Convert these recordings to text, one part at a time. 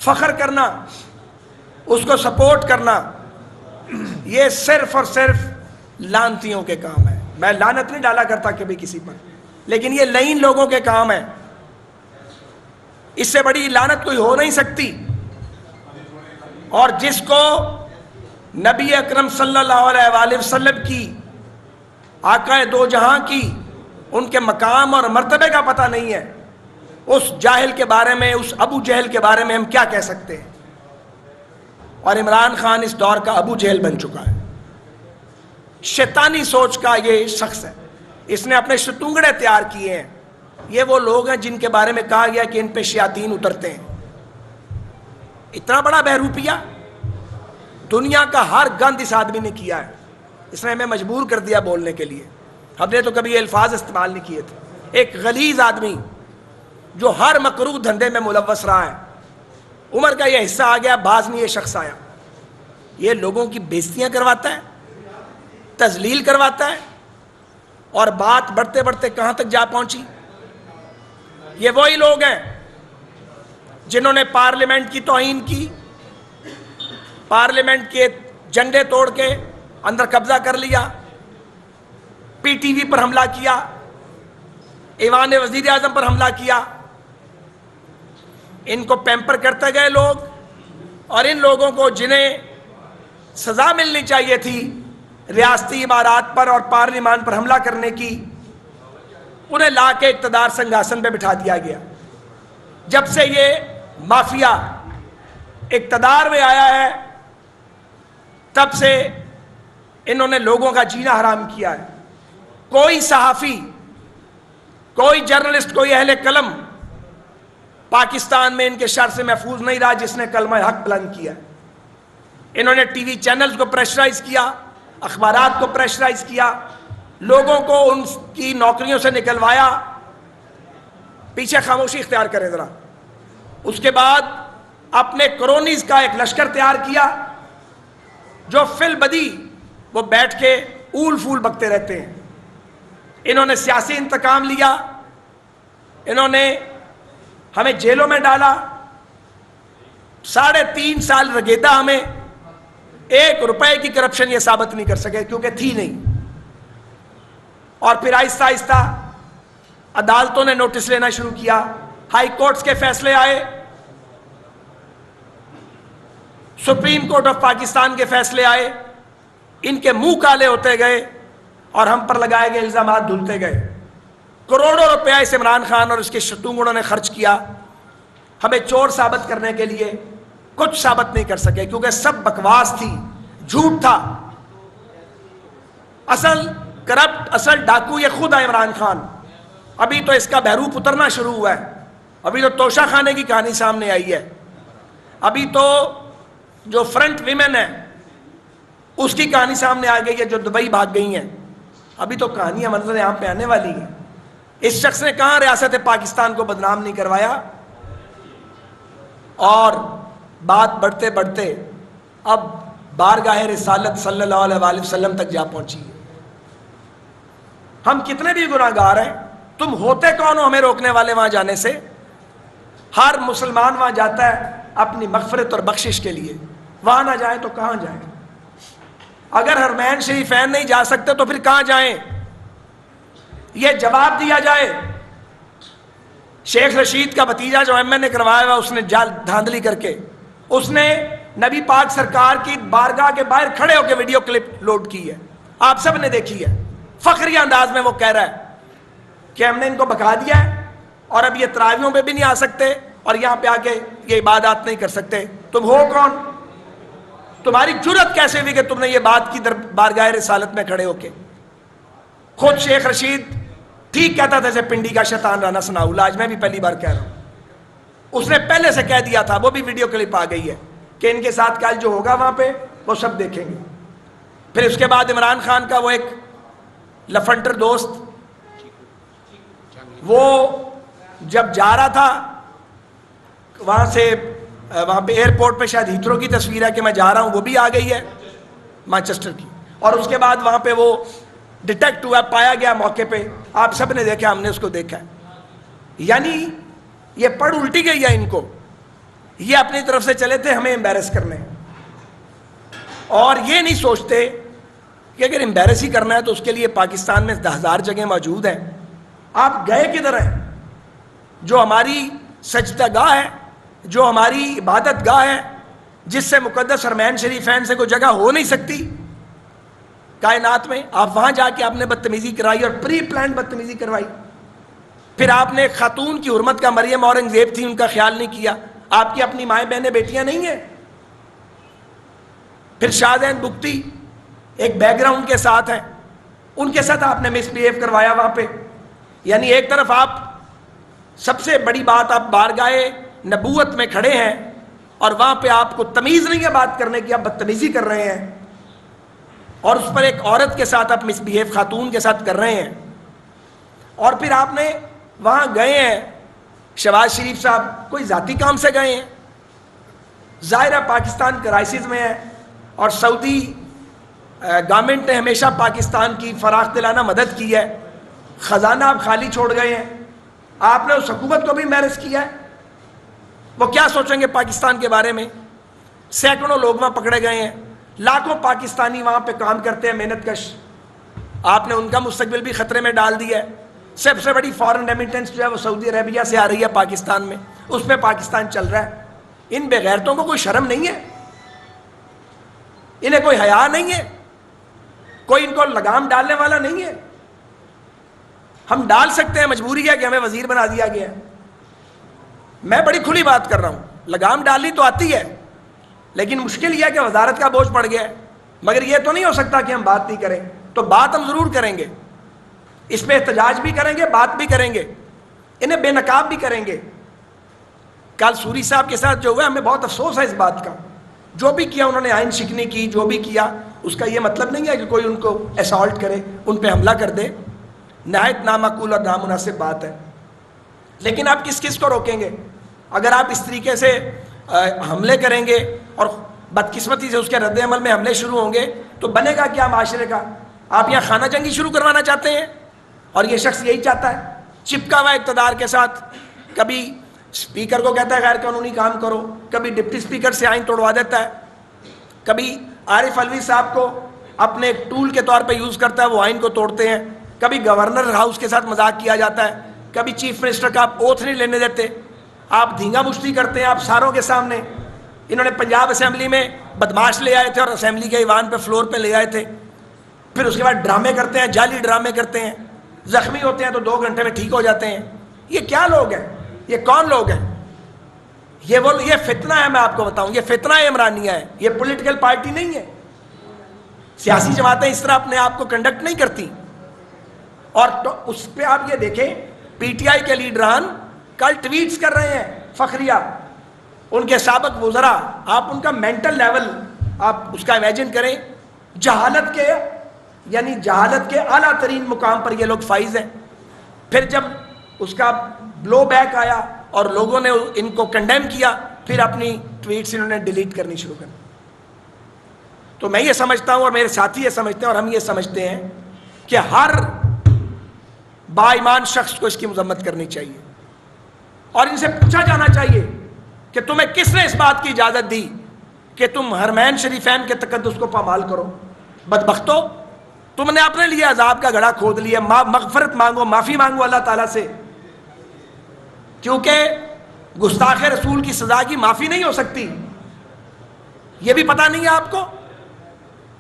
فخر کرنا، اس کو سپورٹ کرنا، یہ صرف اور صرف لعنتیوں کے کام ہے۔ میں لعنت نہیں ڈالا کرتا کبھی کسی پر، لیکن یہ لعین لوگوں کے کام ہے۔ اس سے بڑی لعنت کوئی ہو نہیں سکتی۔ اور جس کو نبی اکرم صلی اللہ علیہ وآلہ وسلم کی، آقا دو جہاں کی، ان کے مقام اور مرتبے کا پتہ نہیں ہے، اس جاہل کے بارے میں، اس ابو جہل کے بارے میں ہم کیا کہہ سکتے ہیں؟ اور عمران خان اس دور کا ابو جہل بن چکا ہے۔ شیطانی سوچ کا یہ شخص ہے، اس نے اپنے شتونگڑے تیار کیے ہیں۔ یہ وہ لوگ ہیں جن کے بارے میں کہا گیا کہ ان پہ شیاطین اترتے ہیں۔ اتنا بڑا بہروپیہ، دنیا کا ہر گند اس آدمی نے کیا ہے۔ اس نے ہمیں مجبور کر دیا بولنے کے لیے، ہم نے تو کبھی یہ الفاظ استعمال نہیں کیے تھے۔ ایک غلیظ آدمی جو ہر مکروہ دھندے میں ملوث رہا ہے، عمر کا یہ حصہ آ گیا، بعض نہیں یہ شخص آیا، یہ لوگوں کی بےزتیاں کرواتا ہے، تذلیل کرواتا ہے، اور بات بڑھتے بڑھتے کہاں تک جا پہنچی؟ یہ وہی لوگ ہیں جنہوں نے پارلیمنٹ کی توہین کی، پارلیمنٹ کے جنڈے توڑ کے اندر قبضہ کر لیا، پی ٹی وی پر حملہ کیا، ایوان وزیر اعظم پر حملہ کیا۔ ان کو پیمپر کرتے گئے لوگ، اور ان لوگوں کو جنہیں سزا ملنی چاہیے تھی ریاستی عمارات پر اور پارلیمان پر حملہ کرنے کی، انہیں لا کے اقتدار سنگھاسن پہ بٹھا دیا گیا۔ جب سے یہ مافیا اقتدار میں آیا ہے، تب سے انہوں نے لوگوں کا جینا حرام کیا ہے۔ کوئی صحافی، کوئی جرنلسٹ، کوئی اہل قلم پاکستان میں ان کے شر سے محفوظ نہیں رہا جس نے کلمہ حق بلند کیا۔ انہوں نے ٹی وی چینلز کو پریشرائز کیا، اخبارات کو پریشرائز کیا، لوگوں کو ان کی نوکریوں سے نکلوایا۔ پیچھے خاموشی اختیار کریں ذرا۔ اس کے بعد اپنے کرونیز کا ایک لشکر تیار کیا جو فی البدی وہ بیٹھ کے اول فول بکتے رہتے ہیں۔ انہوں نے سیاسی انتقام لیا، انہوں نے ہمیں جیلوں میں ڈالا، 3.5 سال رگیدا ہمیں، 1 روپے کی کرپشن یہ ثابت نہیں کر سکے کیونکہ تھی نہیں۔ اور پھر آہستہ آہستہ عدالتوں نے نوٹس لینا شروع کیا، ہائی کورٹس کے فیصلے آئے، سپریم کورٹ آف پاکستان کے فیصلے آئے، ان کے منہ کالے ہوتے گئے اور ہم پر لگائے گئے الزامات دھلتے گئے۔ کروڑوں روپیہ اس عمران خان اور اس کے شتونگڑوں نے خرچ کیا ہمیں چور ثابت کرنے کے لیے، کچھ ثابت نہیں کر سکے کیونکہ سب بکواس تھی، جھوٹ تھا۔ اصل کرپٹ، اصل ڈاکو یہ خود ہے عمران خان۔ ابھی تو اس کا بہروپ اترنا شروع ہوا ہے، ابھی تو توشہ خانے کی کہانی سامنے آئی ہے، ابھی تو جو فرنٹ ویمن ہے اس کی کہانی سامنے آ گئی ہے جو دبئی بھاگ گئی ہیں۔ ابھی تو کہانیاں منظر عام پہ آنے والی ہیں۔ اس شخص نے کہاں ریاست پاکستان کو بدنام نہیں کروایا، اور بات بڑھتے بڑھتے اب بارگاہ رسالت صلی اللہ علیہ وآلہ وسلم تک جا پہنچی ہے۔ ہم کتنے بھی گناہ گار ہیں، تم ہوتے کون ہو ہمیں روکنے والے وہاں جانے سے؟ ہر مسلمان وہاں جاتا ہے اپنی مغفرت اور بخشش کے لیے، وہاں نہ جائیں تو کہاں جائیں؟ اگر حرمین شریفین نہیں جا سکتے تو پھر کہاں جائیں؟ یہ جواب دیا جائے۔ شیخ رشید کا بھتیجا جو ایم این اے کروایا ہوا، اس نے دھاندلی کر کے اس نے نبی پاک سرکار کی بارگاہ کے باہر کھڑے ہو کے ویڈیو کلپ لوڈ کی ہے، آپ سب نے دیکھی ہے۔ فخری انداز میں وہ کہہ رہا ہے کہ ہم نے ان کو بھگا دیا ہے اور اب یہ تراویحوں پہ بھی نہیں آ سکتے اور یہاں پہ آ کے یہ عبادات نہیں کر سکتے۔ تم ہو کون؟ تمہاری جرأت کیسے ہوئی کہ تم نے یہ بات کی بارگاہ رسالت میں کھڑے ہو کے؟ خود شیخ رشید ٹھیک کہتا تھا جیسے پنڈی کا شیطان رانا ثناءاللہ، آج میں بھی پہلی بار کہہ رہا ہوں۔ اس نے پہلے سے کہہ دیا تھا، وہ بھی ویڈیو کلپ آ گئی ہے کہ ان کے ساتھ کل جو ہوگا وہاں پہ وہ سب دیکھیں گے۔ پھر اس کے بعد عمران خان کا وہ ایک لفنٹر دوست، وہ جب جا رہا تھا وہاں سے، وہاں پہ ایئرپورٹ پہ شاید ہیتھرو کی تصویر ہے کہ میں جا رہا ہوں، وہ بھی آ گئی ہے مانچسٹر کی، اور اس کے بعد وہاں پہ وہ ڈیٹیکٹ ہوا، پایا گیا موقع پہ، آپ سب نے دیکھا، ہم نے اس کو دیکھا ہے۔ یعنی یہ پڑھ الٹی گئی ہے ان کو، یہ اپنی طرف سے چلے تھے ہمیں امبیرس کرنے، اور یہ نہیں سوچتے کہ اگر امبیرس ہی کرنا ہے تو اس کے لیے پاکستان میں 10,000 جگہیں موجود ہیں. آپ گئے کدھر ہیں؟ جو ہماری سجدہ گاہ ہے، جو ہماری عبادت گاہ ہے، جس سے مقدس حرمین شریفین سے کوئی جگہ ہو نہیں سکتی کائنات میں، آپ وہاں جا کے آپ نے بدتمیزی کرائی اور پری پلانڈ بدتمیزی کروائی. پھر آپ نے ایک خاتون کی حرمت کا، مریم اورنگزیب تھی، ان کا خیال نہیں کیا. آپ کی اپنی مائیں بہنیں بیٹیاں نہیں ہیں؟ پھر شاہ زین بگٹی ایک بیک گراؤنڈ کے ساتھ ہیں، ان کے ساتھ آپ نے مس بیہیو کروایا وہاں پہ. یعنی ایک طرف آپ سب سے بڑی بات، آپ بارگاہ نبوت میں کھڑے ہیں اور وہاں پہ آپ کو تمیز نہیں ہے بات کرنے کی، آپ بدتمیزی کر رہے ہیں، اور اس پر ایک عورت کے ساتھ آپ مس بیہیو خاتون کے ساتھ کر رہے ہیں. اور پھر آپ نے وہاں گئے ہیں، شہباز شریف صاحب کوئی ذاتی کام سے گئے ہیں، ظاہر ہے پاکستان کرائسس میں ہے، اور سعودی گورنمنٹ نے ہمیشہ پاکستان کی فراخ دلانہ مدد کی ہے. خزانہ آپ خالی چھوڑ گئے ہیں، آپ نے اس حکومت کو بھی میرس کیا ہے. وہ کیا سوچیں گے پاکستان کے بارے میں؟ سینکڑوں لوگ وہاں پکڑے گئے ہیں، لاکھوں پاکستانی وہاں پہ کام کرتے ہیں، محنت کش. آپ نے ان کا مستقبل بھی خطرے میں ڈال دیا ہے. سب سے بڑی فارن ریمیٹنس جو ہے وہ سعودی عربیہ سے آ رہی ہے پاکستان میں، اس پہ پاکستان چل رہا ہے. ان بغیرتوں کو کوئی شرم نہیں ہے؟ انہیں کوئی حیا نہیں ہے؟ کوئی ان کو لگام ڈالنے والا نہیں ہے؟ ہم ڈال سکتے ہیں، مجبوری ہے کہ ہمیں وزیر بنا دیا گیا ہے. میں بڑی کھلی بات کر رہا ہوں، لگام ڈالنی تو آتی ہے، لیکن مشکل یہ ہے کہ وزارت کا بوجھ پڑ گیا ہے. مگر یہ تو نہیں ہو سکتا کہ ہم بات نہیں کریں. تو بات ہم ضرور کریں گے، اس پہ احتجاج بھی کریں گے، بات بھی کریں گے، انہیں بے نقاب بھی کریں گے. کل سوری صاحب کے ساتھ جو ہوا ہمیں بہت افسوس ہے اس بات کا. جو بھی کیا انہوں نے، آئین شکنی کی، جو بھی کیا، اس کا یہ مطلب نہیں ہے کہ کوئی ان کو اسالٹ کرے، ان پہ حملہ کر دے. نہایت نامعقول اور نامناسب بات ہے. لیکن آپ کس کس کو روکیں گے؟ اگر آپ اس طریقے سے حملے کریں گے اور بدقسمتی سے اس کے رد عمل میں حملے شروع ہوں گے تو بنے گا کیا معاشرے کا؟ آپ یہاں خانہ جنگی شروع کروانا چاہتے ہیں، اور یہ شخص یہی چاہتا ہے، چپکا ہوا اقتدار کے ساتھ. کبھی اسپیکر کو کہتا ہے غیر قانونی کام کرو، کبھی ڈپٹی اسپیکر سے آئین توڑوا دیتا ہے، کبھی عارف علوی صاحب کو اپنے ایک ٹول کے طور پہ یوز کرتا ہے، وہ آئین کو توڑتے ہیں. کبھی گورنر ہاؤس کے ساتھ مذاق کیا جاتا ہے، کبھی چیف منسٹر کا آپ اوتھ نہیں لینے دیتے، آپ دھینگا مشتی کرتے ہیں آپ ساروں کے سامنے. انہوں نے پنجاب اسمبلی میں بدماش لے آئے تھے اور اسمبلی کے ایوان پہ فلور پہ لے آئے تھے. پھر اس کے بعد ڈرامے کرتے ہیں، جعلی ڈرامے کرتے ہیں، زخمی ہوتے ہیں تو 2 گھنٹے میں ٹھیک ہو جاتے ہیں. یہ کیا لوگ ہیں؟ یہ کون لوگ ہیں؟ یہ فتنہ ہے. میں آپ کو بتاؤں، یہ فتنہ عمرانیہ ہے، یہ پولیٹیکل پارٹی نہیں ہے. سیاسی جماعتیں اس طرح اپنے آپ کو کنڈکٹ نہیں کرتی. اور تو اس پہ آپ یہ دیکھیں، پی ٹی آئی کے لیڈران کل ٹویٹس کر رہے ہیں، فخریہ، ان کے سابق وزراء. آپ ان کا مینٹل لیول آپ اس کا امیجن کریں. جہالت کے اعلیٰ ترین مقام پر یہ لوگ فائز ہیں. پھر جب اس کا بلو بیک آیا اور لوگوں نے ان کو کنڈیم کیا، پھر اپنی ٹویٹس انہوں نے ڈیلیٹ کرنی شروع کر. تو میں یہ سمجھتا ہوں اور میرے ساتھی یہ سمجھتے ہیں اور ہم یہ سمجھتے ہیں کہ ہر با ایمان شخص کو اس کی مذمت کرنی چاہیے، اور ان سے پوچھا جانا چاہیے کہ تمہیں کس نے اس بات کی اجازت دی کہ تم حرمین شریفین کے تقدس کو پامال کرو؟ بدبختو، تم نے اپنے لیے عذاب کا گڑھا کھود لیا. مغفرت مانگو، معافی مانگو اللہ تعالیٰ سے، کیونکہ گستاخ رسول کی سزا کی معافی نہیں ہو سکتی. یہ بھی پتہ نہیں ہے آپ کو؟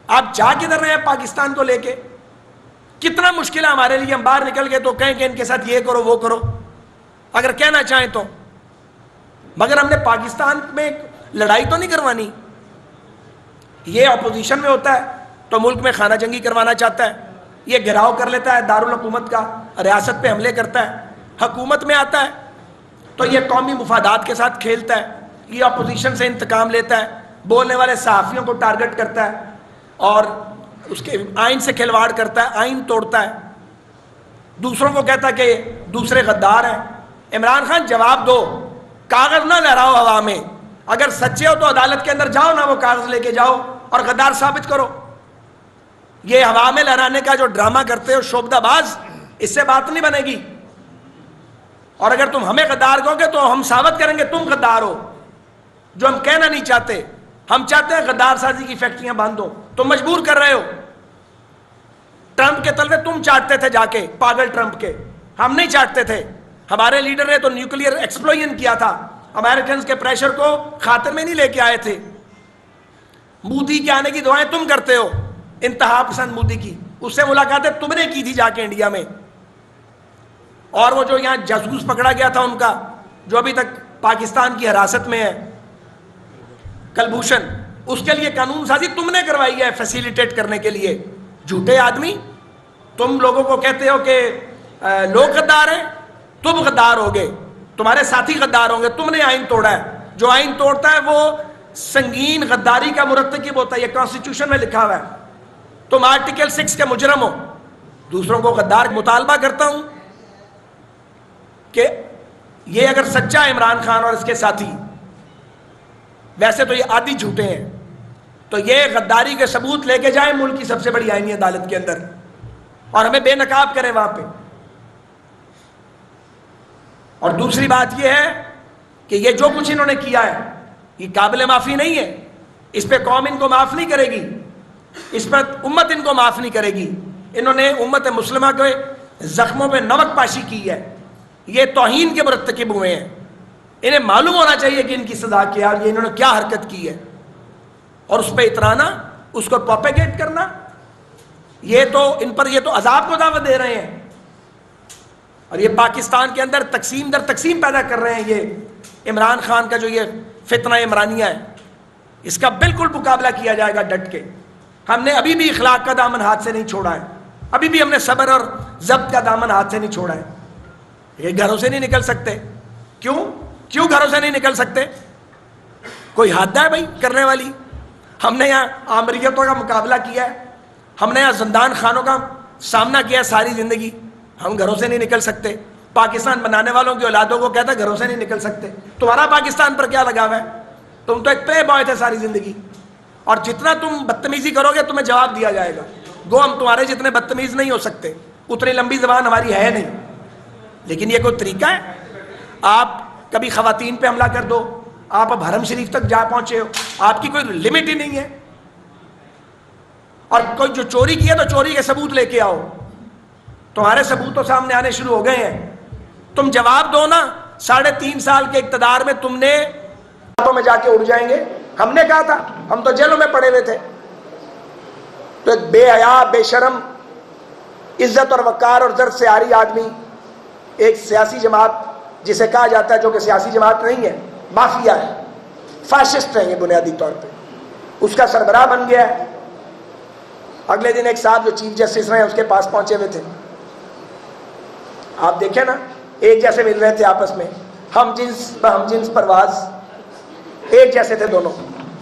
آپ جا کدھر رہے ہیں پاکستان کو لے کے؟ کتنا مشکل ہے ہمارے لیے، ہم باہر نکل گئے تو کہیں کہ ان کے ساتھ یہ کرو وہ کرو، اگر کہنا چاہیں تو. مگر ہم نے پاکستان میں لڑائی تو نہیں کروانی. یہ اپوزیشن میں ہوتا ہے تو ملک میں خانہ جنگی کروانا چاہتا ہے، یہ گھراؤ کر لیتا ہے دارالحکومت کا، ریاست پہ حملے کرتا ہے. حکومت میں آتا ہے تو یہ قومی مفادات کے ساتھ کھیلتا ہے، یہ اپوزیشن سے انتقام لیتا ہے، بولنے والے صحافیوں کو ٹارگٹ کرتا ہے اور اس کے آئین سے کھلواڑ کرتا ہے، آئین توڑتا ہے، دوسروں کو کہتا ہے کہ دوسرے غدار ہیں. عمران خان جواب دو، کاغذ نہ لہراؤ ہوا میں. اگر سچے ہو تو عدالت کے اندر جاؤ نا، وہ کاغذ لے کے جاؤ اور غدار ثابت کرو. یہ ہوا میں لہرانے کا جو ڈرامہ کرتے ہو شوبدہ باز، اس سے بات نہیں بنے گی. اور اگر تم ہمیں غدار کہو گے تو ہم ثابت کریں گے تم غدار ہو. جو ہم کہنا نہیں چاہتے. ہم چاہتے ہیں غدار سازی کی فیکٹریاں بند ہو. تم مجبور کر رہے ہو. ٹرمپ کے تلوے تم چاٹتے تھے جا کے, پاگل ٹرمپ کے. ہم نہیں چاٹتے تھے. ہمارے لیڈر نے تو نیوکلیئر ایکسپلوژن کیا تھا, امریکنز کے پریشر کو خاطر میں نہیں لے کے آئے تھے. مودی کے آنے کی دعائیں تم کرتے ہو, انتہا پسند مودی کی. اس سے ملاقاتیں تم نے کی تھی جا کے انڈیا میں. اور وہ جو یہاں جاسوس پکڑا گیا تھا ان کا, جو ابھی تک پاکستان کی حراست میں ہے, کلبھوشن, اس کے لیے قانون سازی تم نے کروائی ہے فیسیلیٹیٹ کرنے کے لیے. جھوٹے آدمی. تم لوگوں کو کہتے ہو کہ لوگ غدار ہیں, تم غدار ہوگے, تمہارے ساتھی غدار ہوں گے. تم نے آئین توڑا ہے. جو آئین توڑتا ہے وہ سنگین غداری کا مرتکب ہوتا ہے. یہ کانسٹیٹیوشن میں لکھا ہوا ہے. تم آرٹیکل 6 کے مجرم ہو. دوسروں کو غدار. مطالبہ کرتا ہوں کہ یہ اگر سچا ہے عمران خان اور اس کے ساتھی, ویسے تو یہ آدھی جھوٹے ہیں, تو یہ غداری کے ثبوت لے کے جائیں ملک کی سب سے بڑی آئینی عدالت کے اندر, اور ہمیں بے نقاب کریں وہاں پہ. اور دوسری بات یہ ہے کہ یہ جو کچھ انہوں نے کیا ہے یہ قابل معافی نہیں ہے. اس پہ قوم ان کو معاف نہیں کرے گی, اس پر امت ان کو معاف نہیں کرے گی. انہوں نے امت مسلمہ کے زخموں پہ نمک پاشی کی ہے. یہ توہین کے مرتکب ہوئے ہیں. انہیں معلوم ہونا چاہیے کہ ان کی سزا کیا, یہ انہوں نے کیا حرکت کی ہے. اور اس پہ اترانا, اس کو پروپیگیٹ کرنا, یہ تو ان پر یہ تو عذاب کو دعوت دے رہے ہیں. اور یہ پاکستان کے اندر تقسیم در تقسیم پیدا کر رہے ہیں. یہ عمران خان کا جو یہ فتنہ عمرانیہ ہے, اس کا بالکل مقابلہ کیا جائے گا ڈٹ کے. ہم نے ابھی بھی اخلاق کا دامن ہاتھ سے نہیں چھوڑا ہے. ابھی بھی ہم نے صبر اور ضبط کا دامن ہاتھ سے نہیں چھوڑا ہے. یہ گھروں سے نہیں نکل سکتے. کیوں گھروں سے نہیں نکل سکتے؟ کوئی حد ہے بھائی کرنے والی؟ ہم نے یہاں آمریتوں کا مقابلہ کیا ہے, ہم نے یہاں زندان خانوں کا سامنا کیا ساری زندگی. ہم گھروں سے نہیں نکل سکتے. پاکستان بنانے والوں کی اولادوں کو کہتا ہے گھروں سے نہیں نکل سکتے. تمہارا پاکستان پر کیا لگاوا ہے؟ تم تو ایک پلے بوائے تھے ساری زندگی, اور جتنا تم بدتمیزی کرو گے تمہیں جواب دیا جائے گا. گو ہم تمہارے جتنے بدتمیز نہیں ہو سکتے, اتنی لمبی زبان ہماری ہے نہیں. لیکن یہ کوئی طریقہ ہے؟ آپ کبھی خواتین پہ حملہ کر دو, آپ اب حرم شریف تک جا پہنچے ہو, آپ کی کوئی لمٹ ہی نہیں ہے. اور کوئی جو چوری کیا تو چوری کے ثبوت لے کے آؤ. تمہارے ثبوت تو سامنے آنے شروع ہو گئے ہیں. تم جواب دو نا. 3.5 سال کے اقتدار میں تم نے میں جا کے اڑ جائیں گے. ہم نے کہا تھا, ہم تو جیلوں میں پڑے ہوئے تھے. تو ایک بے حیا, بے شرم, عزت اور وقار اور ضرب سے عاری آدمی, ایک سیاسی جماعت جسے کہا جاتا ہے, جو کہ سیاسی جماعت نہیں ہے, مافیا ہے, فاشسٹ ہیں یہ بنیادی طور پہ, اس کا سربراہ بن گیا ہے. اگلے دن ایک صاحب جو چیف جسٹس رہے ہیں اس کے پاس پہنچے ہوئے تھے. آپ دیکھیں نا, ایک جیسے مل رہے تھے آپس میں, ہم جنس پرواز, ایک جیسے تھے دونوں.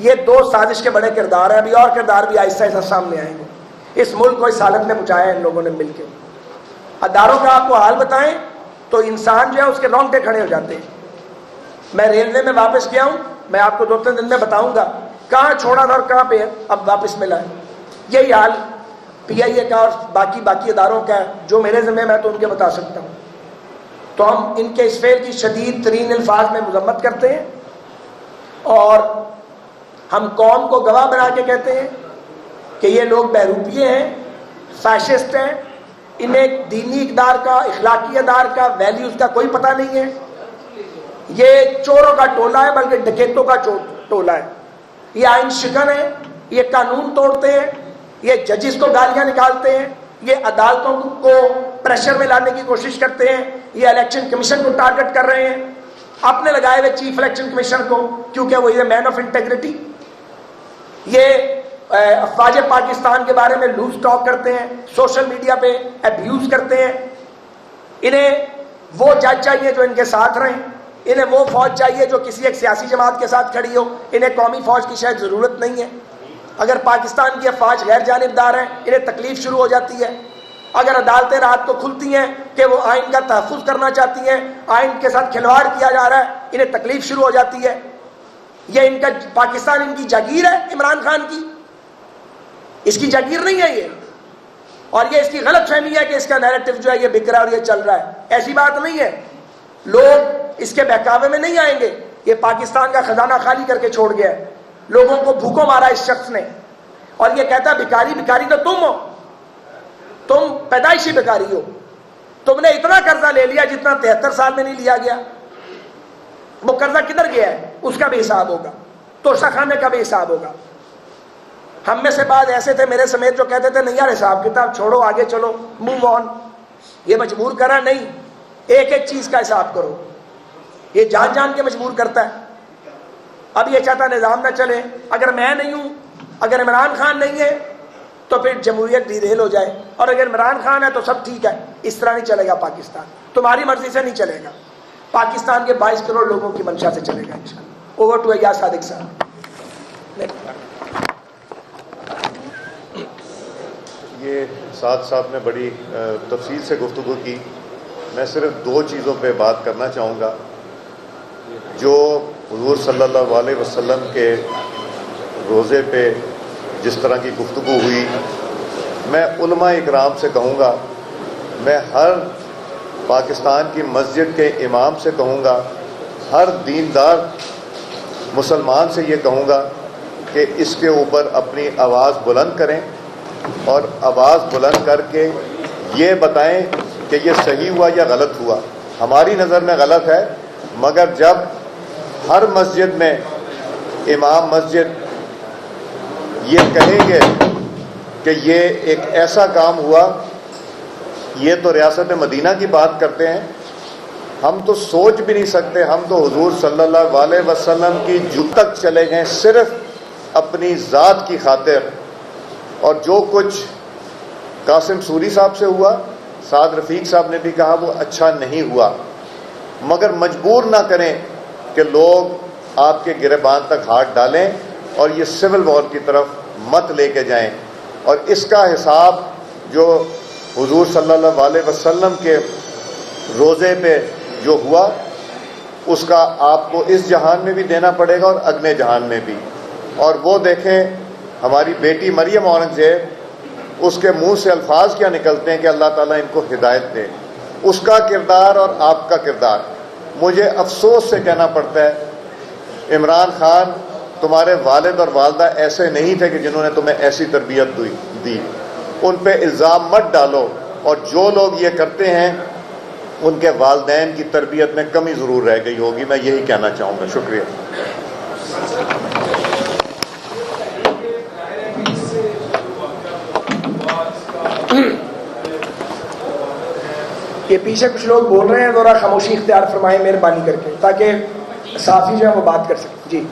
یہ دو سازش کے بڑے کردار ہیں. ابھی اور کردار بھی آہستہ آہستہ سامنے آئیں گے. اس ملک کو اس حالت میں پہنچایا ہے ان لوگوں نے مل کے. اداروں کا آپ کو حال بتائیں تو انسان جو ہے اس کے رونگٹے کھڑے ہو جاتے ہیں. میں ریلوے میں واپس گیا ہوں, میں آپ کو 2-3 دن میں بتاؤں گا کہاں چھوڑا تھا اور کہاں پہ اب واپس ملا ہے. یہی حال پی آئی اے کا اور باقی اداروں کا ہے. جو میرے ذمہ میں تو ان کے بتا سکتا ہوں. تو ہم ان کے اس فعل کی شدید ترین الفاظ میں مذمت کرتے ہیں, اور ہم قوم کو گواہ بنا کے کہتے ہیں کہ یہ لوگ بہروپیے ہیں, فیشسٹ ہیں. انہیں دینی اقدار کا, اخلاقی اقدار کا, ویلیوز کا کوئی پتہ نہیں ہے. یہ چوروں کا ٹولہ ہے, بلکہ ڈکیتوں کا ٹولہ ہے. یہ آئین شکن ہے, یہ قانون توڑتے ہیں, یہ ججز کو گالیاں نکالتے ہیں, یہ عدالتوں کو پریشر میں لانے کی کوشش کرتے ہیں, یہ الیکشن کمیشن کو ٹارگٹ کر رہے ہیں, اپنے لگائے ہوئے چیف الیکشن کمیشن کو, کیونکہ وہ یہ مین آف انٹیگریٹی. یہ افواج پاکستان کے بارے میں لوز ٹاک کرتے ہیں, سوشل میڈیا پہ ابیوز کرتے ہیں. انہیں وہ جج چاہیے جو ان کے ساتھ رہیں, انہیں وہ فوج چاہیے جو کسی ایک سیاسی جماعت کے ساتھ کھڑی ہو. انہیں قومی فوج کی شاید ضرورت نہیں ہے. اگر پاکستان کی افواج غیر جانبدار ہیں انہیں تکلیف شروع ہو جاتی ہے. اگر عدالتیں رات کو کھلتی ہیں کہ وہ آئین کا تحفظ کرنا چاہتی ہیں, آئین کے ساتھ کھلواڑ کیا جا رہا ہے, انہیں تکلیف شروع ہو جاتی ہے. یہ ان کا پاکستان ان کی جاگیر ہے, عمران خان کی, اس کی جاگیر نہیں ہے یہ. اور یہ اس کی غلط فہمی ہے کہ اس کا نیریٹو جو ہے یہ بک رہا ہے اور یہ چل رہا ہے. ایسی بات نہیں ہے. لوگ اس کے بہکاوے میں نہیں آئیں گے. یہ پاکستان کا خزانہ خالی کر کے چھوڑ گیا ہے، لوگوں کو بھوکوں مارا اس شخص نے، اور یہ کہتا بھکاری، بھکاری تو تم ہو، تم پیدائشی بھکاری ہو، تم نے اتنا قرضہ لے لیا جتنا 73 سال میں نہیں لیا گیا۔ وہ قرضہ کدھر گیا ہے اس کا بھی حساب ہوگا، توشہ خانے کا بھی حساب ہوگا۔ ہم میں سے بعض ایسے تھے میرے سمیت جو کہتے تھے نہیں یار حساب کتاب چھوڑو، آگے چلو، موو آن، یہ مجبور کرا نہیں، ایک ایک چیز کا حساب کرو، یہ جان جان کے مجبور کرتا ہے۔ اب یہ چاہتا نظام نہ چلے، اگر میں نہیں ہوں، اگر عمران خان نہیں ہے تو پھر جمہوریت ڈیریل ہو جائے، اور اگر عمران خان ہے تو سب ٹھیک ہے۔ اس طرح نہیں چلے گا پاکستان، تمہاری مرضی سے نہیں چلے گا، پاکستان کے 22 کروڑ لوگوں کی منشا سے چلے گا انشاءاللہ۔ اوور ٹو ایاز صادق صاحب۔ یہ ساتھ ساتھ میں بڑی تفصیل سے گفتگو کی، میں صرف 2 چیزوں پہ بات کرنا چاہوں گا جو حضور صلی اللہ علیہ وسلم کے روزے پہ جس طرح کی گفتگو ہوئی۔ میں علماء اکرام سے کہوں گا، میں ہر پاکستان کی مسجد کے امام سے کہوں گا، ہر دیندار مسلمان سے یہ کہوں گا کہ اس کے اوپر اپنی آواز بلند کریں، اور آواز بلند کر کے یہ بتائیں کہ یہ صحیح ہوا یا غلط ہوا۔ ہماری نظر میں غلط ہے، مگر جب ہر مسجد میں امام مسجد یہ کہیں گے کہ یہ ایک ایسا کام ہوا، یہ تو ریاست مدینہ کی بات کرتے ہیں، ہم تو سوچ بھی نہیں سکتے، ہم تو حضور صلی اللہ علیہ وسلم کی جگ تک چلے گئے صرف اپنی ذات کی خاطر۔ اور جو کچھ قاسم سوری صاحب سے ہوا، سعد رفیق صاحب نے بھی کہا وہ اچھا نہیں ہوا، مگر مجبور نہ کریں کہ لوگ آپ کے گریبان تک ہاتھ ڈالیں اور یہ سول وار کی طرف مت لے کے جائیں۔ اور اس کا حساب جو حضور صلی اللہ علیہ وسلم کے روزے پہ جو ہوا اس کا آپ کو اس جہان میں بھی دینا پڑے گا اور اگلے جہان میں بھی۔ اور وہ دیکھیں ہماری بیٹی مریم اورنگزیب، اس کے منہ سے الفاظ کیا نکلتے ہیں کہ اللہ تعالیٰ ان کو ہدایت دے، اس کا کردار اور آپ کا کردار۔ مجھے افسوس سے کہنا پڑتا ہے عمران خان، تمہارے والد اور والدہ ایسے نہیں تھے کہ جنہوں نے تمہیں ایسی تربیت دی، ان پہ الزام مت ڈالو، اور جو لوگ یہ کرتے ہیں ان کے والدین کی تربیت میں کمی ضرور رہ گئی ہوگی، میں یہی کہنا چاہوں گا۔ شکریہ۔ یہ پیچھے کچھ لوگ بول رہے ہیں، ذرا خاموشی اختیار فرمائیں مہربانی کر کے، تاکہ صحافی جو ہے وہ بات کر سکیں۔ جی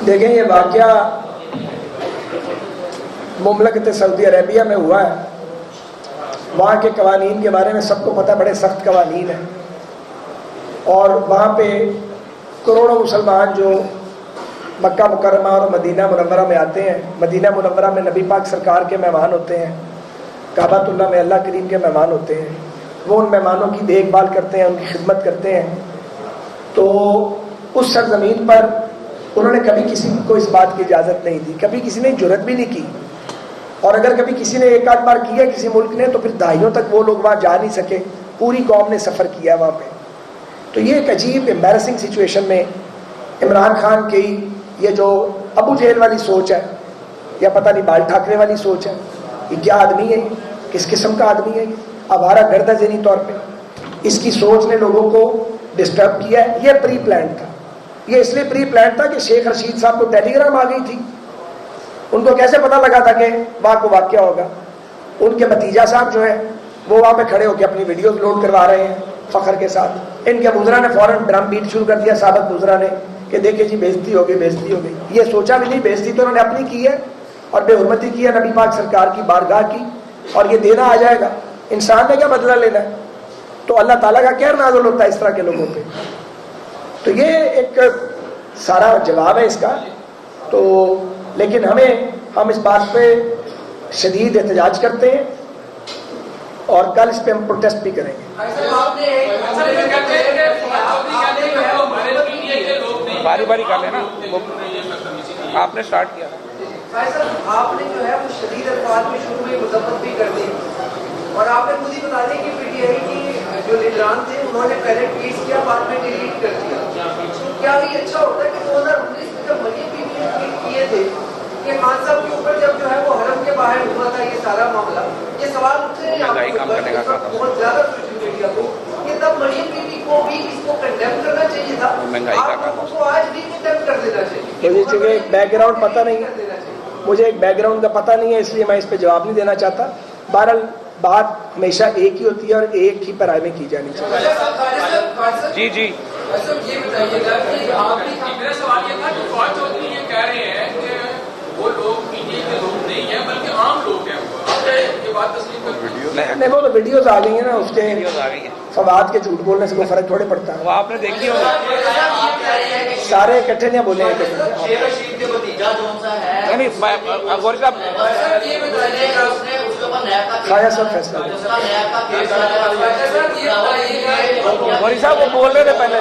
دیکھیں یہ واقعہ مملکت سعودی عربیہ میں ہوا ہے، وہاں کے قوانین کے بارے میں سب کو پتہ، بڑے سخت قوانین ہیں، اور وہاں پہ کروڑوں مسلمان جو مکہ مکرمہ اور مدینہ منورہ میں آتے ہیں، مدینہ منورہ میں نبی پاک سرکار کے مہمان ہوتے ہیں، کعبۃ اللہ میں اللہ کریم کے مہمان ہوتے ہیں، وہ ان مہمانوں کی دیکھ بھال کرتے ہیں، ان کی خدمت کرتے ہیں۔ تو اس سرزمین پر انہوں نے کبھی کسی کو اس بات کی اجازت نہیں دی، کبھی کسی نے جرت بھی نہیں کی، اور اگر کبھی کسی نے ایک آدھ بار کیا کسی ملک نے تو پھر دہائیوں تک وہ لوگ وہاں جا نہیں سکے، پوری قوم نے سفر کیا وہاں پہ۔ تو یہ ایک عجیب امبیرسنگ سچویشن میں عمران خان کی یہ جو ابو جہل والی سوچ ہے، یا پتہ نہیں بال ٹھاکرے والی سوچ ہے، یہ کیا آدمی ہے، کس قسم کا آدمی ہے، یہ آوارہ گرد ہے ذہنی طور پہ، اس کی سوچ نے لوگوں کو ڈسٹرب کیا ہے۔ یہ پری پلان تھا، یہ اس لیے پری پلان تھا کہ شیخ رشید صاحب کو ٹیلی گرام آ گئی تھی، ان کو کیسے پتہ لگا تھا کہ وہاں کو واقعہ ہوگا؟ ان کے بھتیجا صاحب جو ہیں وہ وہاں پہ کھڑے ہو کے اپنی ویڈیوز لوڈ کروا رہے ہیں فخر کے ساتھ۔ ان کے وزراء نے فوراً ڈرم بیٹ شروع کر دیا، سابق وزراء نے، کہ دیکھیں جی بےزتی ہو گئی، بےزتی ہو گئی۔ یہ سوچا بھی نہیں، بےزتی تو انہوں نے اپنی کی ہے اور بے حرمتی کی ہے نبی پاک سرکار کی بارگاہ کی، اور یہ دینا آ جائے گا۔ انسان نے کیا بدلہ لینا ہے؟ تو اللہ تعالیٰ کا کہر نازل ہوتا ہے اس طرح کے لوگوں پہ۔ تو یہ ایک سارا جواب ہے اس کا۔ تو لیکن ہم اس بات پہ شدید احتجاج کرتے ہیں اور کل اس پہ ہم پروٹیسٹ بھی کریں گے. باری باری کر لینا, آپ نے سٹارٹ کیا. آپ نے جو ہے وہ شدید الفاظ میں شروع میں مذمت بھی کر دی اور آپ نے خود ہی بتا دیا کہ پی ٹی آئی کی جو لیڈران تھے انہوں نے پہلے ٹویٹ کیا بعد میں ڈیلیٹ کر دیا. کیا یہ اچھا ہوتا ہے کہ 2019 میں جب مریم بی بی نے ٹویٹ کیے تھے کہ خان صاحب کے اوپر جب جو ہے وہ حرم کے باہر ہوا تھا یہ سارا معاملہ, یہ سوال اٹھے ہیں بہت زیادہ سوشل میڈیا کو کہ تب مریم بی بی کو بھی اس کو کنڈیم کرنا چاہیے تھا, آپ لوگوں کو آج بھی کنڈیم کر دینا چاہیے. مجھے چونکہ ایک بیک گراؤنڈ پتہ نہیں ہے, مجھے ایک بیک گراؤنڈ کا پتہ نہیں ہے, اس لیے میں اس پہ جواب نہیں دینا چاہتا. بہرحال بات ہمیشہ ایک ہی ہوتی ہے اور ایک ہی پیرائی میں کی جانی چاہیے. جی جی یہ بتائیے گا کہ آپ میرا سوال یہ تھا کہ فوج چودھری یہ کہہ رہے ہیں کہ وہ لوگ پی ٹی آئی کے لوگ نہیں ہیں بلکہ عام لوگ ہیں, یہ بات تسلیم کرتے ہیں؟ نہیں, وہ تو ویڈیوز آ گئی ہیں نا, اس کے فواد کے جھوٹ بولنے سے کوئی فرق تھوڑے پڑتا ہے. وہ آپ نے دیکھی ہوگا, سارے اکٹھے نہیں بولے ہیں. شیخ رشید کے بھتیجا جو سا ہے نہیں غور صاحب خواجہ صاحب فیصلہ غوری صاحب وہ بول رہے تھے پہلے.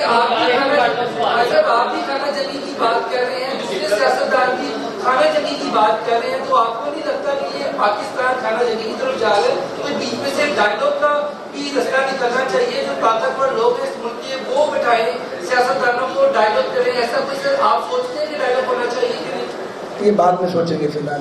آپ بھی خانہ جنگی کی بات کر رہے ہیں, دوسرے سیاستدان بھی خانہ جنگی کی بات کر رہے ہیں, تو آپ کو نہیں لگتا کہ یہ پاکستان خانہ جنگی کی طرف جا رہا ہے؟ تو بیچ میں سے ڈائلاگ کا بھی رستہ نکلنا چاہیے, جو طاقتور لوگ ہیں اس ملک کے وہ بٹھائیں سیاستدانوں کو ڈائلاگ کریں. ایسا کوئی سر آپ سوچتے ہیں کہ ڈائلاگ ہونا چاہیے کہ نہیں؟ یہ بعد میں سوچیں گے, فی الحال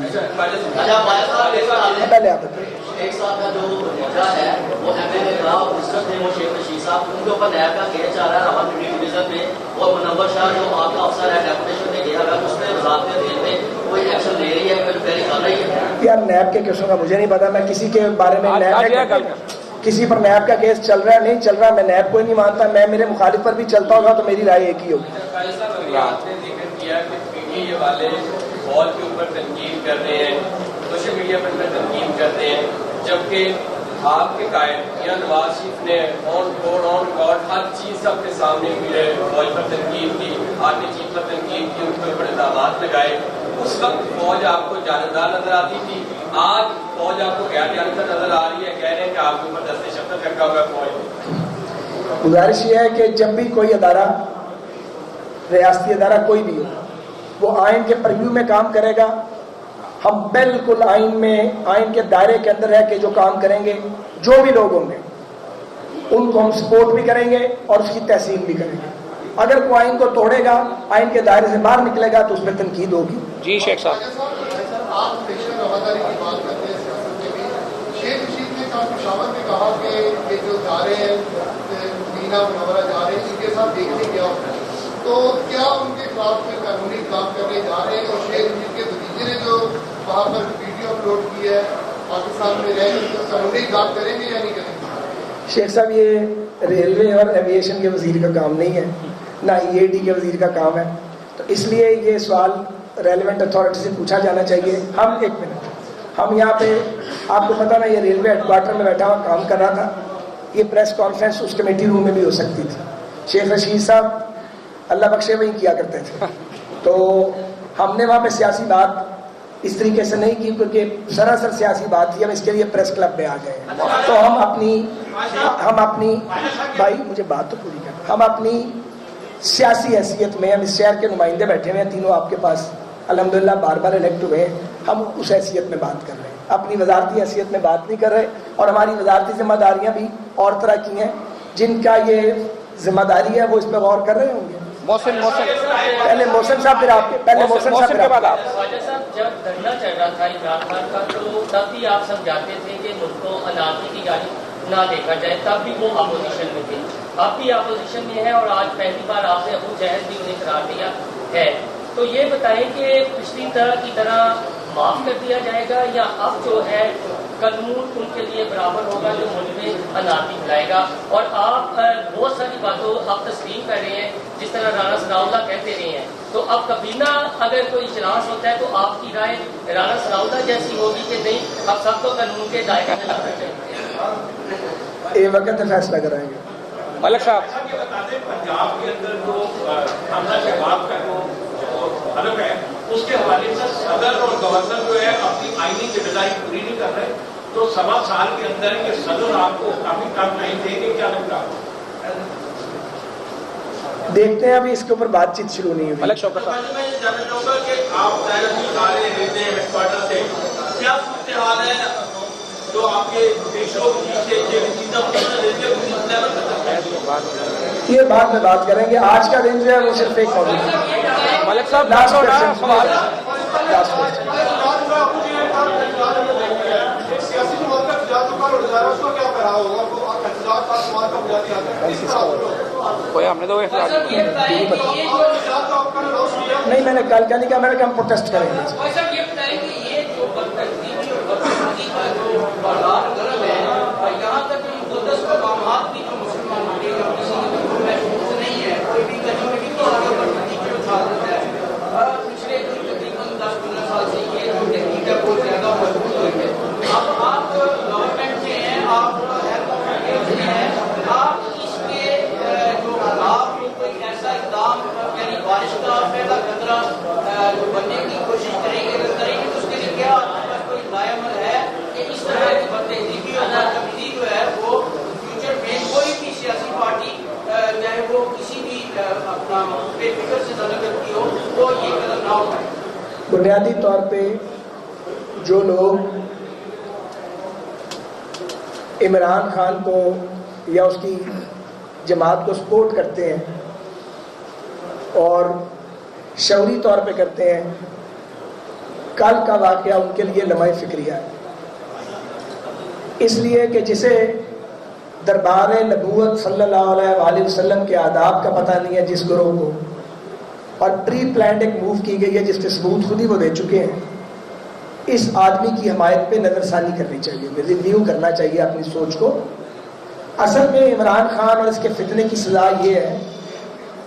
پہلے آپ بتائیں. ایک سال کا جو بھتیجا ہے وہ ایم ایل اے کا مسٹر تھے, وہ شیخ رشید صاحب, ان کے اوپر نیب کا کیس چل رہا ہے راولپنڈی ڈویژن میں, اور منور شاہ جو آپ کا افسر ہے ڈیپوٹیشن میں گیا ہے, اس میں وزارت ریل میں کوئی ایکشن لے رہی ہے, انکوائری کر رہی ہے؟ یار نیب کے کیسوں کا مجھے نہیں پتا, میں کسی کے بارے میں کسی پر نیب کا کیس چل رہا ہے نہیں چل رہا, میں نیب کو ہی نہیں مانتا. میں میرے مخالف پر بھی چلتا ہوگا تو میری رائے ایک ہی ہوگی. آپ نے ذکر کیا کہ پی ٹی آئی والے فوج کے اوپر تنقید کر رہے ہیں, سوشل میڈیا پر تنقید کرتے ہیں, جبکہ آپ کے قائد یا نواز شریف نے آن ریکارڈ ہر چیز سب کے سامنے فوج پر تنقید کی, آرمی چیف پر تنقید کی, ان کے اوپر الزامات لگائے. اس وقت فوج آپ کو جانبدار نظر آتی تھی, آج فوج آپ کو غیر جانبدار نظر آ رہی ہے, کہہ رہے ہیں کہ آپ کے اوپر دست شفقت رکھا ہوا ہے فوج. گزارش یہ ہے کہ جب بھی کوئی ادارہ, ریاستی ادارہ کوئی بھی ہو, وہ آئین کے پریویو میں کام کرے گا, ہم بالکل آئین کے دائرے کے اندر رہ کے جو کام کریں گے, جو بھی لوگ ہوں گے ان کو ہم سپورٹ بھی کریں گے اور اس کی تحسین بھی کریں گے. اگر کوئی آئین کو توڑے گا, آئین کے دائرے سے باہر نکلے گا, تو اس پہ تنقید ہوگی. جی شیخ صاحب, آپ پیشہ رواداری کی بات کرتے ہیں سیاست میں بھی, شیخ رشید نے پشاور میں کہا کہ یہ جو جا رہے ہیں مدینہ منورہ جا رہے ہیں, ان کے ساتھ دیکھنے کیا ہوتا ہے, تو کیا ان کے خلاف میں قانونی کام کرنے جا رہے ہیں؟ اور شیخ رشید کے بھتیجے نے جو وہاں پر ویڈیو اپلوڈ کی ہے پاکستان میں رہ کر, قانونی کام کریں گے یا نہیں کریں گے؟ شیخ صاحب, یہ ریلوے اور ایویشن کے وزیر کا کام نہیں ہے, نہ ای اے ڈی کے وزیر کا کام ہے, تو اس لیے یہ سوال ریلیونٹ اتھارٹی سے پوچھا جانا چاہیے. ہم ایک منٹ, ہم یہاں پہ آپ کو پتہ نا, یہ ریلوے ہیڈ کوارٹر میں بیٹھا ہوا کام کر رہا تھا, یہ پریس کانفرنس اس کمیٹی روم میں بھی ہو سکتی تھی. شیخ رشید صاحب اللہ بخشے وہی کیا کرتے تھے, تو ہم نے وہاں پہ سیاسی بات اس طریقے سے نہیں کی, کیونکہ سراسر سیاسی بات تھی. ہم اس کے لیے پریس کلب میں آ گئے, تو ہم اپنی بھائی مجھے بات تو پوری کرنا, ہم اپنی سیاسی حیثیت میں, ہم اس شہر کے نمائندے بیٹھے ہوئے ہیں تینوں آپ کے پاس, الحمدللہ بار بار الیکٹ ہوئے ہیں, ہم اس حیثیت میں بات کر رہے ہیں, اپنی وزارتی حیثیت میں بات نہیں کر رہے. اور ہماری وزارتی ذمہ داریاں بھی اور طرح کی ہیں, جن کا یہ ذمہ داری ہے وہ اس پہ غور کر رہے ہوں گے. محسن پہلے محسن صاحب, پھر آپ کے, پہلے محسن صاحب, کے بعد آپ. خواجہ صاحب, جب دھرنا چل رہا تھا عمران خان کا, تو تب بھی آپ سمجھاتے تھے کہ ملک کو انارکی کی جانب نہ دیکھا جائے, تب بھی وہ اپوزیشن میں تھے, اب بھی اپوزیشن میں ہے, اور آج پہلی بار آپ نے ابو جہل بھی انہیں قرار دیا ہے. تو یہ بتائیں کہ پچھلی طرح کی طرح معاف کر دیا جائے گا, یا اب جو ہے قانون ان کے لیے برابر ہوگا جو ملک میں انارکی پھیلائے گا؟ اور آپ بہت ساری باتوں آپ تسلیم کر رہے ہیں, جس طرح رانا ثناء اللہ کہتے رہے ہیں, تو اب کبینہ اگر کوئی اجلاس ہوتا ہے تو آپ کی رائے رانا ثناء اللہ جیسی ہوگی کہ نہیں, اب سب کو قانون کے دائرے میں لانا چاہیے؟ یہ وقت فیصلہ کرائیں گے. ملک صاحب, یہ بتا دیں پنجاب کے اندر جو حملہ شباب کا جو حلف ہے اس کے حوالے سے صدر اور گورنر جو ہے اپنی آئینی ذمہ داری پوری نہیں کر رہے. تو سوا سال کے اندر کہ صدر آپ کو کافی کم ٹائم دیں گے, کیا لگتا ہے؟ دیکھتے ہیں, ابھی اس کے اوپر بات چیت شروع نہیں ہوئی. ملک شوکت صاحب, میں یہ جاننا چاہوں گا کہ آپ سارے رہتے ہیں ہیڈ کوارٹر سے, کیا صورتحال ہے جو آپ کے پیشوں سے یہ بات میں بات کریں گے. آج کا دن جو ہے وہ صرف ایک موضوع ہے. ملک صاحب لاسٹ سوال. کوئی ہم نے تو نہیں, میں نے کل کیا نہیں کہا, میں نے کہا ہم پروٹیسٹ کریں گے. بنیادی طور پہ جو لوگ عمران خان کو یا اس کی جماعت کو سپورٹ کرتے ہیں اور شعوری طور پہ کرتے ہیں, کل کا واقعہ ان کے لیے لمحہ فکریہ ہے. اس لیے کہ جسے دربار نبوت صلی اللہ علیہ وآلہ وسلم کے آداب کا پتہ نہیں ہے جس گروہ کو, اور پری پلانڈ ایک موو کی گئی ہے جس کے ثبوت خود ہی وہ دے چکے ہیں, اس آدمی کی حمایت پہ نظر ثانی کرنی چاہیے, ریویو کرنا چاہیے اپنی سوچ کو. اصل میں عمران خان اور اس کے فتنے کی سزا یہ ہے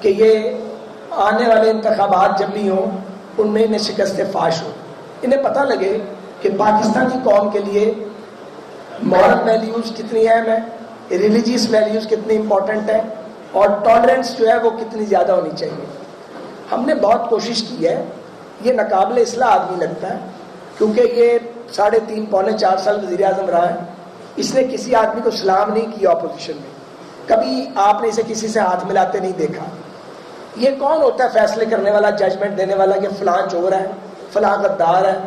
کہ یہ آنے والے انتخابات جب بھی ہوں ان میں انہیں شکست فاش ہو. انہیں پتہ لگے کہ پاکستانی قوم کے لیے مورل ویلیوز کتنی اہم ہے, ریلیجیس ویلیوز کتنی امپورٹنٹ ہے, اور ٹالرنس جو ہے وہ کتنی زیادہ ہونی چاہیے. ہم نے بہت کوشش کی ہے. یہ ناقابل اصلاح آدمی لگتا ہے کیونکہ یہ 3.5 پونے 4 سال وزیر اعظم رہا ہے. اس نے کسی آدمی کو سلام نہیں کیا اپوزیشن میں, کبھی آپ نے اسے کسی سے ہاتھ ملاتے نہیں دیکھا. یہ کون ہوتا ہے فیصلے کرنے والا, ججمنٹ دینے والا کہ فلاں چور ہے, فلاں غدار ہے,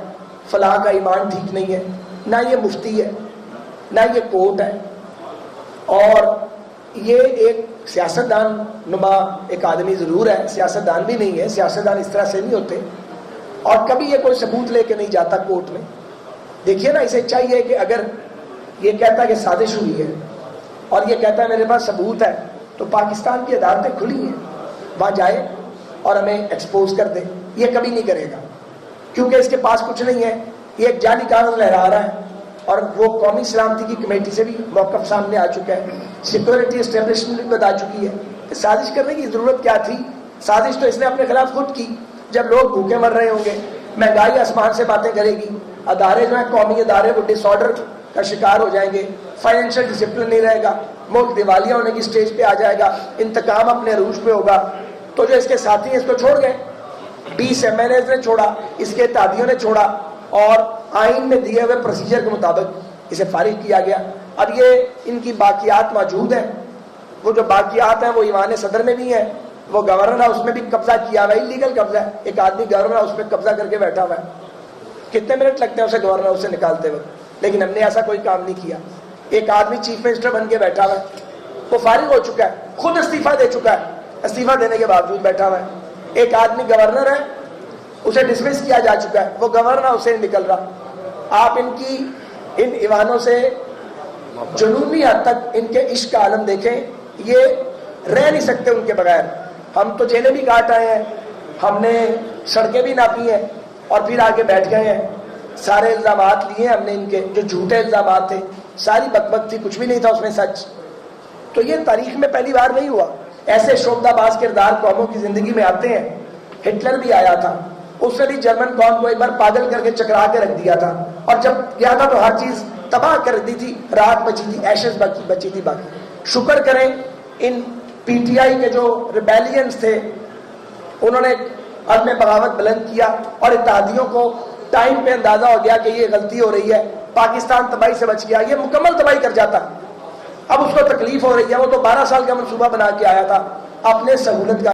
فلاں کا ایمان ٹھیک نہیں ہے؟ نہ یہ مفتی ہے, نہ یہ کوٹ ہے, اور یہ ایک سیاستدان نما ایک آدمی ضرور ہے, سیاستدان بھی نہیں ہے. سیاستدان اس طرح سے نہیں ہوتے. اور کبھی یہ کوئی ثبوت لے کے نہیں جاتا کورٹ میں. دیکھیے نا, اسے چاہیے کہ اگر یہ کہتا ہے کہ سازش ہوئی ہے اور یہ کہتا ہے میرے پاس ثبوت ہے, تو پاکستان کی عدالتیں کھلی ہیں, وہاں جائے اور ہمیں ایکسپوز کر دے. یہ کبھی نہیں کرے گا کیونکہ اس کے پاس کچھ نہیں ہے. یہ ایک جعلی کاغذ لہرا رہا ہے, اور وہ قومی سلامتی کی کمیٹی سے بھی موقف سامنے آ چکا ہے, سیکورٹی اسٹیبلشمنٹ بھی بتا چکی ہے. سازش کرنے کی ضرورت کیا تھی؟ سازش تو اس نے اپنے خلاف خود کی. جب لوگ بھوکے مر رہے ہوں گے, مہنگائی آسمان سے باتیں کرے گی, ادارے جو ہیں قومی ادارے وہ ڈس آرڈر کا شکار ہو جائیں گے, فائنینشیل ڈسپلن نہیں رہے گا, ملک دیوالیہ ہونے کی سٹیج پہ آ جائے گا, انتقام اپنے عروج پہ ہوگا. تو جو اس کے ساتھی ہیں اس کو چھوڑ گئے, 20 MLAs نے چھوڑا, اس کے اتحادیوں نے چھوڑا, اور آئین میں دیے ہوئے پروسیجر کے مطابق اسے فارغ کیا گیا. اب یہ ان کی باقیات موجود ہیں. وہ جو باقیات ہیں وہ ایوان صدر میں بھی ہیں, وہ گورنر ہاؤس میں بھی قبضہ کیا ہوا ہے, انلیگل قبضہ ہے. ایک آدمی گورنر ہاؤس میں قبضہ کر کے بیٹھا ہوا ہے, کتنے منٹ لگتے ہیں اسے گورنر ہاؤس سے نکالتے ہوئے, لیکن ہم نے ایسا کوئی کام نہیں کیا. ایک آدمی چیف منسٹر بن کے بیٹھا ہوا ہے, وہ فارغ ہو چکا ہے, خود استعفیٰ دے چکا ہے, استعفیٰ دینے کے باوجود بیٹھا ہوا ہے. ایک آدمی گورنر ہے, اسے ڈسمس کیا جا چکا ہے, وہ گورنر ہاؤس سے نکل رہا. آپ ان ایوانوں سے جنوبی حد تک ان کے عشق کا عالم دیکھیں, یہ رہ نہیں سکتے ان کے بغیر. ہم تو جیلیں بھی کاٹ آئے ہیں, ہم نے سڑکیں بھی ناپی ہیں, اور پھر آگے بیٹھ گئے ہیں. سارے الزامات لیے ہم نے, ان کے جو جھوٹے الزامات تھے, ساری بکبک تھی, کچھ بھی نہیں تھا اس میں سچ. تو یہ تاریخ میں پہلی بار نہیں ہوا. ایسے شعبدہ باز کردار قوموں کی زندگی میں آتے ہیں. ہٹلر بھی آیا تھا, اس نے بھی جرمن قوم کو ایک بار پاگل کر کے چکرا کے رکھ دیا تھا, اور جب گیا تھا تو ہر چیز تباہ کر دی تھی, رات بچی تھی, ایشز بچی تھی. باقی شکر کریں ان PTI کے جو ریبیلینز تھے, انہوں نے عزم بغاوت بلند کیا اور اتحادیوں کو ٹائم پہ اندازہ ہو گیا کہ یہ غلطی ہو رہی ہے، پاکستان تباہی سے بچ گیا، یہ مکمل تباہی کر جاتا. اب اس کو تکلیف ہو رہی ہے، وہ تو 12 سال کا منصوبہ بنا کے آیا تھا اپنے سہولت کا